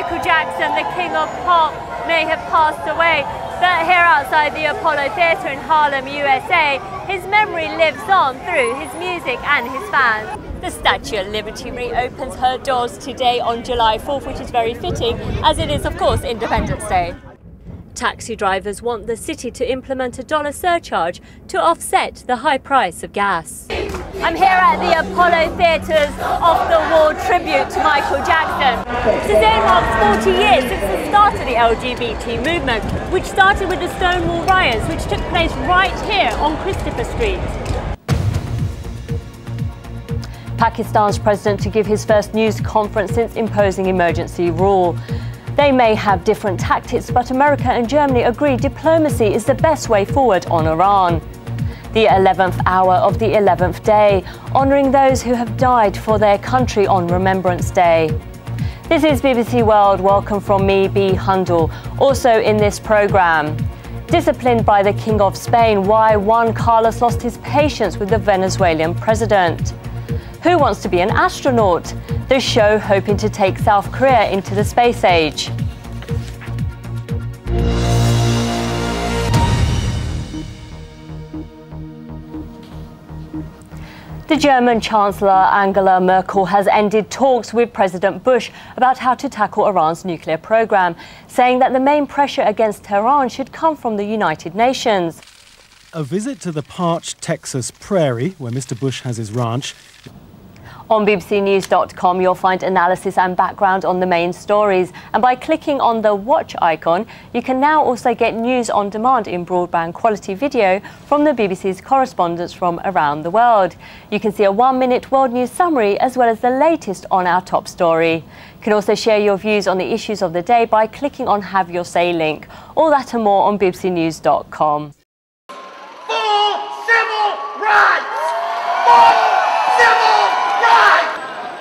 Michael Jackson, the king of pop, may have passed away, but here outside the Apollo Theatre in Harlem, USA, his memory lives on through his music and his fans. The Statue of Liberty reopens her doors today on July 4th, which is very fitting, as it is, of course, Independence Day. Taxi drivers want the city to implement a $1 surcharge to offset the high price of gas. I'm here at the Apollo Theatre's off-the-wall tribute to Michael Jackson. Today marks 40 years since the start of the LGBT movement, which started with the Stonewall riots, which took place right here on Christopher Street. Pakistan's president to give his first news conference since imposing emergency rule. They may have different tactics, but America and Germany agree diplomacy is the best way forward on Iran. The 11th hour of the 11th day, honouring those who have died for their country on Remembrance Day. This is BBC World. Welcome from me, Bea Hundal. Also in this programme, disciplined by the King of Spain, why Juan Carlos lost his patience with the Venezuelan president. Who wants to be an astronaut? The show hoping to take South Korea into the space age. The German Chancellor Angela Merkel has ended talks with President Bush about how to tackle Iran's nuclear program, saying that the main pressure against Tehran should come from the United Nations. A visit to the parched Texas prairie, where Mr. Bush has his ranch. On bbcnews.com, you'll find analysis and background on the main stories. And by clicking on the watch icon, you can now also get news on demand in broadband quality video from the BBC's correspondents from around the world. You can see a 1-minute world news summary as well as the latest on our top story. You can also share your views on the issues of the day by clicking on Have Your Say link. All that and more on bbcnews.com. Full civil rights! Full civil rights!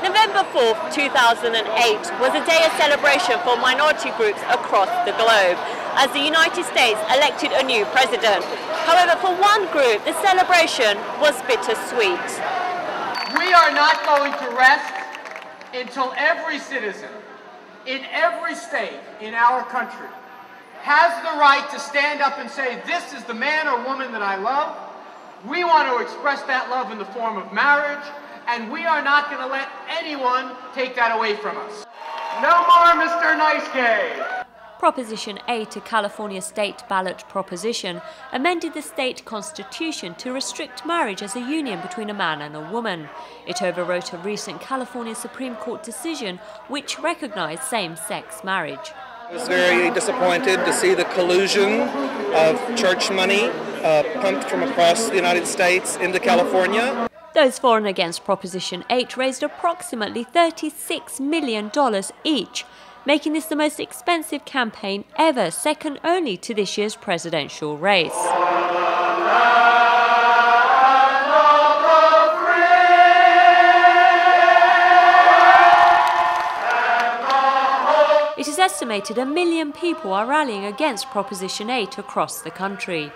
November 4th, 2008 was a day of celebration for minority groups across the globe as the United States elected a new president. However, for one group, the celebration was bittersweet. We are not going to rest until every citizen in every state in our country has the right to stand up and say, this is the man or woman that I love. We want to express that love in the form of marriage, and we are not going to let anyone take that away from us. No more Mr. Nice Guy. Proposition 8, a California state ballot proposition, amended the state constitution to restrict marriage as a union between a man and a woman. It overwrote a recent California Supreme Court decision which recognized same-sex marriage. I was very disappointed to see the collusion of church money pumped from across the United States into California. Those for and against Proposition 8 raised approximately $36 million each, making this the most expensive campaign ever, second only to this year's presidential race. It is estimated 1 million people are rallying against Proposition 8 across the country.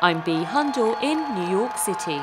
I'm Bea Hundal in New York City.